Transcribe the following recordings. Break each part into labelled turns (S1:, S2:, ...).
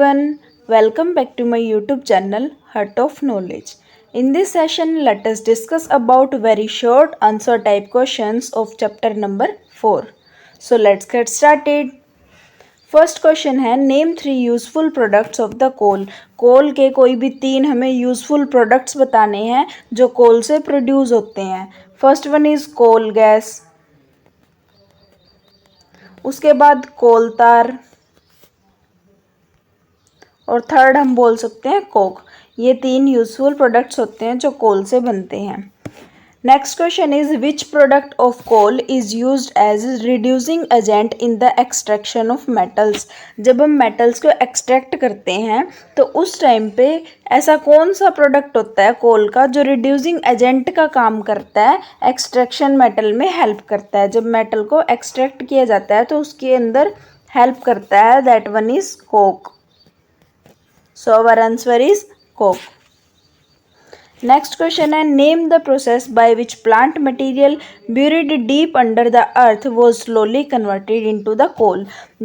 S1: everyone, welcome back to my YouTube channel Heart of Knowledge. In this session, let us discuss about very short answer type questions of chapter number 4. So let's get started. First question है name 3 useful products of the coal. Coal के कोई भी 3 हमें useful products बताने हैं जो कोल से produce होते हैं। First one is coal gas, उसके बाद कोल तार, और थर्ड हम बोल सकते हैं कोक। ये 3 यूजफुल प्रोडक्ट्स होते हैं जो कोल से बनते हैं। Next question is which product of coal is used as reducing agent in the extraction of metals. जब हम मेटल्स को एक्सट्रैक्ट करते हैं तो उस टाइम पे ऐसा कौन सा प्रोडक्ट होता है कोल का जो रिड्यूसिंग एजेंट का काम करता है, एक्सट्रैक्शन मेटल में हेल्प करता है। जब मेटल को एक्सट्रैक्ट किया जाता है तो उसके अंदर हेल्प करता है, that one is Coke. So our answer is coke. Next question है name the process by which plant material buried deep under the earth was slowly converted into the coal.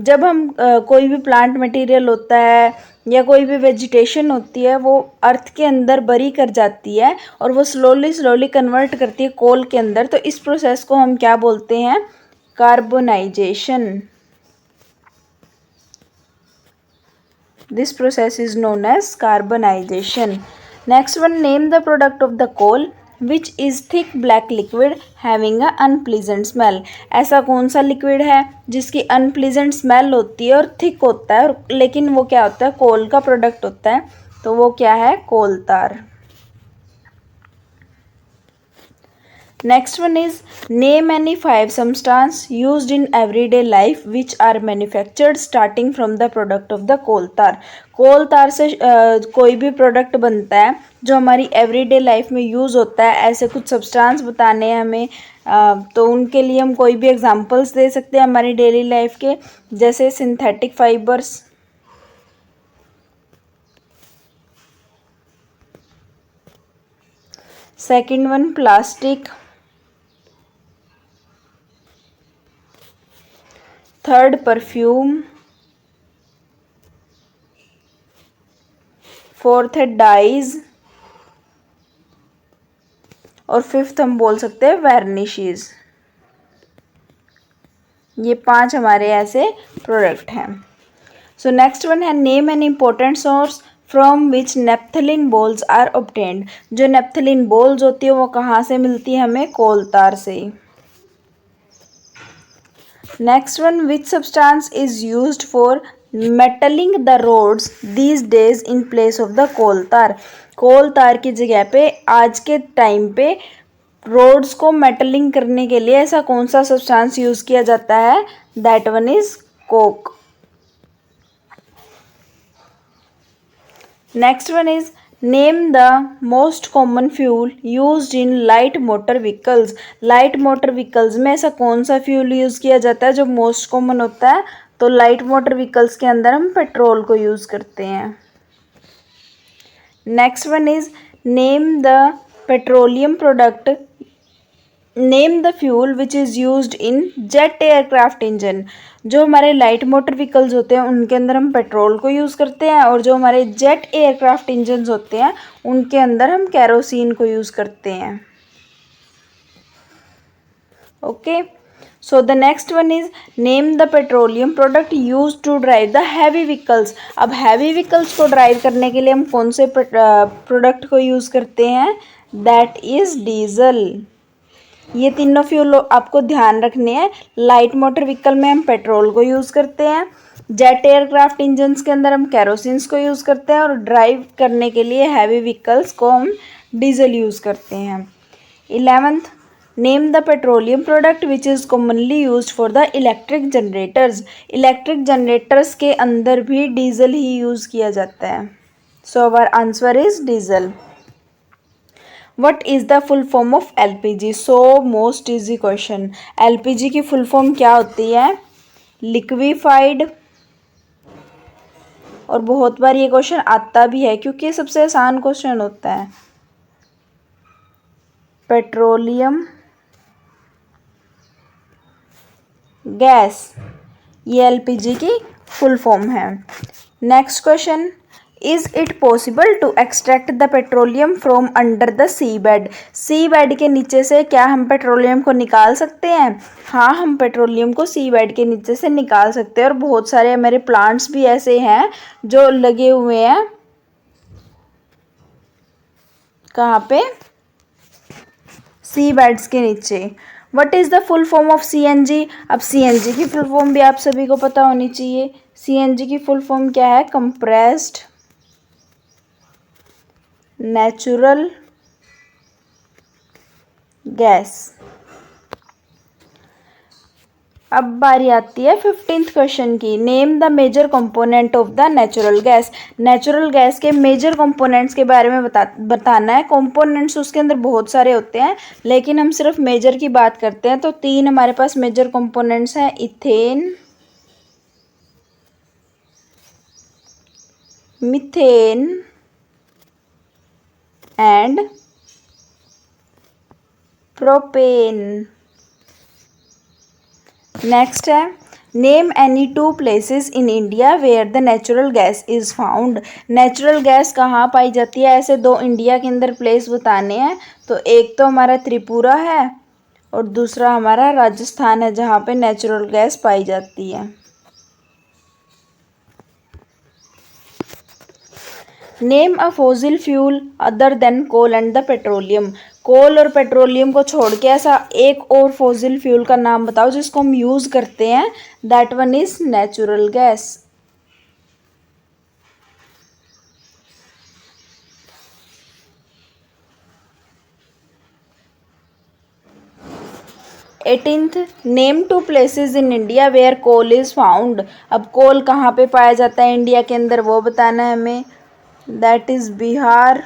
S1: जब हम कोई भी प्लांट मटेरियल होता है या कोई भी वेजिटेशन होती है वो अर्थ के अंदर बरी कर जाती है और वो स्लोली कन्वर्ट करती है कोल के अंदर, तो इस प्रोसेस को हम क्या बोलते हैं? Carbonisation. This process is known as carbonization. Next one, name the product of the coal which is thick black liquid having a unpleasant smell. ऐसा कौन सा लिक्विड है जिसकी अनप्लीजेंट स्मेल होती है और थिक होता है, लेकिन वो क्या होता है? कोल का प्रोडक्ट होता है, तो वो क्या है? कोल तार। Next one is name any 5 substance used in everyday life which are manufactured starting from the product of the coal tar. Coal tar से कोई भी प्रोडक्ट बनता है जो हमारी एवरीडे लाइफ में यूज़ होता है। ऐसे कुछ सब्सटेंस बताने हैं हमें, तो उनके लिए हम कोई भी एग्जांपल्स दे सकते हैं हमारी डेली लाइफ के, जैसे synthetic fibres, second one plastic, third perfume, fourth है डाइज, और फिफ्थ हम बोल सकते हैं वार्निशेस। ये 5 हमारे ऐसे प्रोडक्ट हैं। सो नेक्स्ट वन है name an important source from which naphthalene balls are obtained. जो नेप्थलीन बॉल्स होती है वो कहाँ से मिलती है हमें? कोल तार से। Next one, which substance is used for metalling the roads these days in place of the coal tar. Coal तार की जगह पे आज के टाइम पे रोड्स को मेटलिंग करने के लिए ऐसा कौन सा सब्सटेंस यूज किया जाता है? That one is Coke. Next one is name the most common fuel used in light motor vehicles. Light motor vehicles में ऐसा कौन सा फ्यूल यूज़ किया जाता है जो मोस्ट कॉमन होता है? तो लाइट मोटर व्हीकल्स के अंदर हम पेट्रोल को यूज़ करते हैं। Next one is name the petroleum product, name the fuel which is used in jet aircraft engine. जो हमारे लाइट मोटर व्हीकल्स होते हैं उनके अंदर हम पेट्रोल को यूज़ करते हैं, और जो हमारे जेट एयरक्राफ्ट इंजन्स होते हैं उनके अंदर हम केरोसिन को यूज़ करते हैं। Okay, so the next one is name the petroleum product use to drive the heavy vehicles. अब हैवी व्हीकल्स को ड्राइव करने के लिए हम कौन से प्रोडक्ट को यूज़ करते हैं? That is diesel. ये तीनों फ्यूल आपको ध्यान रखने हैं। लाइट मोटर व्हीकल में हम पेट्रोल को यूज़ करते हैं, जेट एयरक्राफ्ट इंजन्स के अंदर हम केरोसिन्स को यूज़ करते हैं, और ड्राइव करने के लिए हैवी व्हीकल्स को हम डीजल यूज़ करते हैं। 11th, name the petroleum product which is commonly used for the electric generators. Electric generators के अंदर भी डीजल ही यूज़ किया जाता है। So our answer is diesel. What is the full form of LPG? So most easy question. LPG की full form क्या होती है? लिक्विफाइड। और बहुत बार ये क्वेश्चन आता भी है क्योंकि ये सबसे आसान क्वेश्चन होता है। पेट्रोलियम गैस, ये LPG की फुल फॉर्म है। Next question, is it possible to extract the petroleum from under the sea bed? Sea bed के नीचे से क्या हम पेट्रोलियम को निकाल सकते हैं? हाँ, हम पेट्रोलियम को सी बेड के नीचे से निकाल सकते हैं और बहुत सारे हमारे प्लांट्स भी ऐसे हैं जो लगे हुए हैं। कहाँ पे? सी बेड्स के नीचे। What is the full form of CNG? अब सीएनजी की फुल फॉर्म भी आप सभी को पता होनी चाहिए। सीएनजी की फुल फॉर्म क्या है? Compressed natural gas. अब बारी आती है 15th क्वेश्चन की। Name the major component of the natural gas. Natural gas के मेजर कंपोनेंट्स के बारे में बताना है। कंपोनेंट्स उसके अंदर बहुत सारे होते हैं, लेकिन हम सिर्फ मेजर की बात करते हैं। तो 3 हमारे पास मेजर कंपोनेंट्स हैं, ethane, methane and propane. Next है, name any 2 places in India where the natural gas is found. Natural gas कहाँ पाई जाती है? ऐसे 2 इंडिया के अंदर प्लेस बताने हैं। तो एक तो हमारा त्रिपुरा है और दूसरा हमारा राजस्थान है, जहाँ पे नेचुरल गैस पाई जाती है। Name a fossil fuel other than coal and the petroleum. Coal और पेट्रोलियम को छोड़ के ऐसा एक और फॉसिल फ्यूल का नाम बताओ जिसको हम यूज़ करते हैं। That one is natural gas. Eighteenth, name 2 places in India where coal is found. अब कोल कहाँ पे पाया जाता है इंडिया के अंदर, वो बताना है हमें। That is Bihar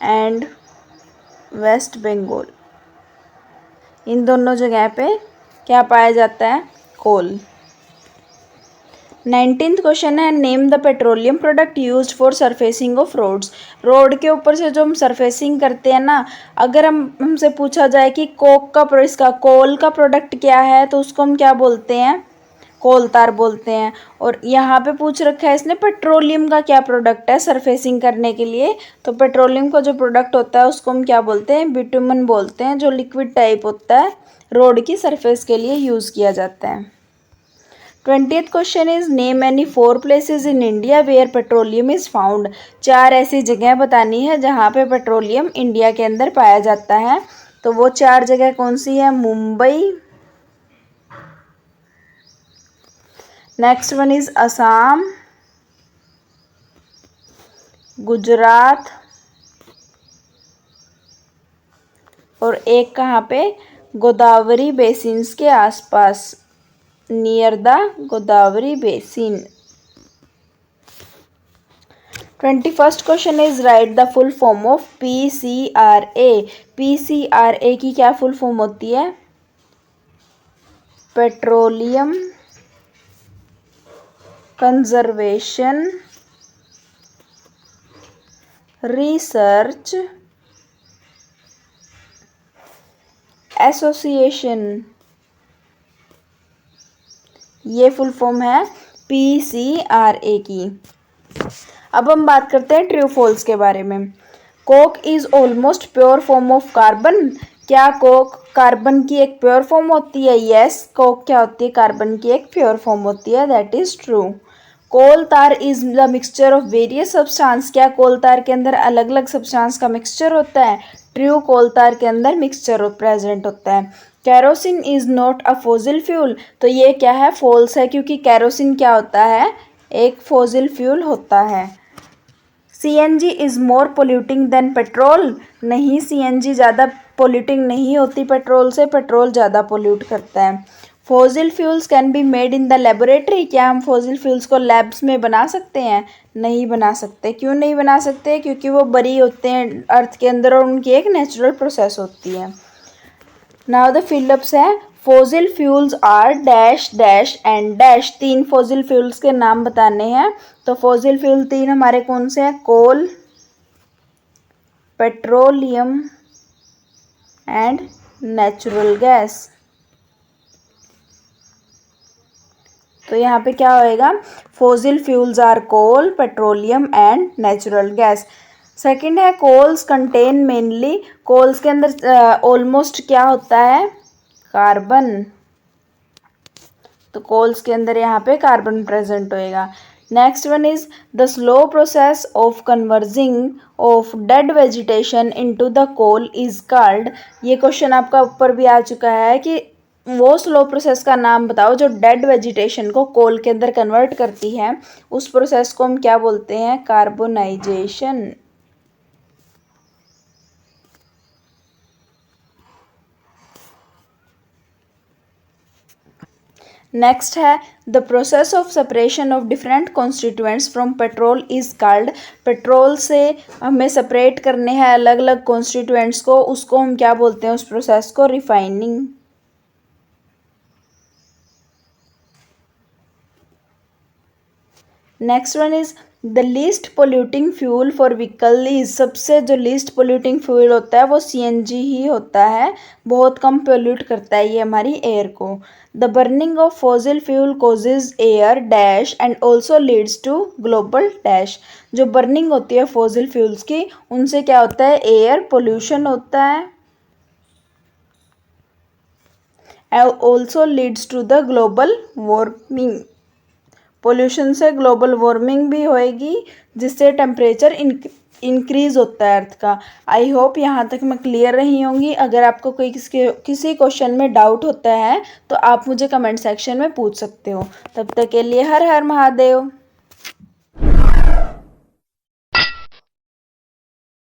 S1: and West Bengal. इन दोनों जगह पे क्या पाया जाता है? कोल। 19th क्वेश्चन है, name the petroleum product used for surfacing of roads. Road के ऊपर से जो हम सरफेसिंग करते हैं ना, अगर हमसे पूछा जाए कि कोक का इसका कोल का प्रोडक्ट क्या है, तो उसको हम क्या बोलते हैं? कोल तार बोलते हैं। और यहाँ पे पूछ रखा है इसने पेट्रोलियम का क्या प्रोडक्ट है सरफेसिंग करने के लिए, तो पेट्रोलियम का जो प्रोडक्ट होता है उसको हम क्या बोलते हैं? बिटुमन बोलते हैं, जो लिक्विड टाइप होता है, रोड की सरफेस के लिए यूज़ किया जाता है। 20th question is name any 4 places in India where petroleum is found. 4 ऐसी जगह बतानी है जहाँ पे पेट्रोलियम इंडिया के अंदर पाया जाता है। तो वो 4 जगह कौन सी है? Mumbai, next one is Assam, Gujarat, और एक कहाँ पे? गोदावरी बेसिन्स के आसपास, near the Godavari basin. 21st question is right the full form of PCRA। PCRA की क्या फुल फॉर्म होती है? Petroleum conservation research association. ये फुल फॉर्म है PCRA की। अब हम बात करते हैं ट्रू फॉल्स के बारे में। Coke is almost pure form of carbon. क्या कोक कार्बन की एक प्योर फॉर्म होती है? यस, कोक क्या होती है? कार्बन की एक प्योर फॉर्म होती है। That is true. Coal tar is the mixture of various substance. क्या कोल तार के अंदर अलग अलग सब्सटेंस का मिक्सचर होता है? ट्रू, कोल तार के अंदर मिक्सचर प्रेजेंट होता है। Kerosene is not a fossil fuel. तो ये क्या है? फॉल्स है, क्योंकि कैरोसिन क्या होता है? एक फॉसिल फ्यूल होता है। CNG is more polluting then petrol. नहीं, CNG ज़्यादा पोल्यूटिंग नहीं होती पेट्रोल से, पेट्रोल ज़्यादा पोल्यूट करता है। Fossil fuels can be made in the laboratory. क्या हम फॉसिल फ्यूल्स को लैब्स में बना सकते हैं? नहीं बना सकते। क्यों नहीं बना सकते? क्योंकि वो बरी होते हैं अर्थ के अंदर और उनकी एक नेचुरल प्रोसेस होती है। नाउ द फिलअप्स है, fossil fuels are dash dash and dash. 3 fossil fuels के नाम बताने हैं। तो फॉसिल फ्यूल 3 हमारे कौन से हैं? Coal, petroleum and natural gas. तो यहाँ पे क्या होएगा, fossil fuels are coal, petroleum and natural gas. Second है कोल्स कंटेन मेनली, कोल्स के अंदर ऑलमोस्ट क्या होता है, कार्बन। तो कोल्स के अंदर यहाँ पे कार्बन प्रेजेंट होएगा। Next one is the slow process of converting of dead vegetation into the coal is called. ये क्वेश्चन आपका ऊपर भी आ चुका है कि वो स्लो प्रोसेस का नाम बताओ जो डेड वेजिटेशन को कोल के अंदर कन्वर्ट करती है, उस प्रोसेस को हम क्या बोलते हैं, कार्बोनाइजेशन। नेक्स्ट है the process of separation of different constituents from petrol is called. Petrol से हमें सेपरेट करने हैं अलग अलग कॉन्स्टिट्यूएंट्स को, उसको हम क्या बोलते हैं, उस प्रोसेस को refining. Next one is the least polluting fuel for vehicle is. सबसे जो लीस्ट पोल्यूटिंग फ्यूल होता है वो सीएनजी ही होता है, बहुत कम पोल्यूट करता है ये हमारी एयर को। The burning of fossil fuel causes air dash and also leads to global dash. जो बर्निंग होती है फॉसिल फ्यूल्स की, उनसे क्या होता है, एयर पोल्यूशन होता है, also leads to the global warming. Pollution से ग्लोबल वार्मिंग भी होएगी, जिससे टेम्परेचर इंक्रीज होता है अर्थ का। आई होप यहाँ तक मैं क्लियर रही होंगी। अगर आपको कोई किसी क्वेश्चन में डाउट होता है तो आप मुझे कमेंट सेक्शन में पूछ सकते हो। तब तक के लिए हर हर महादेव।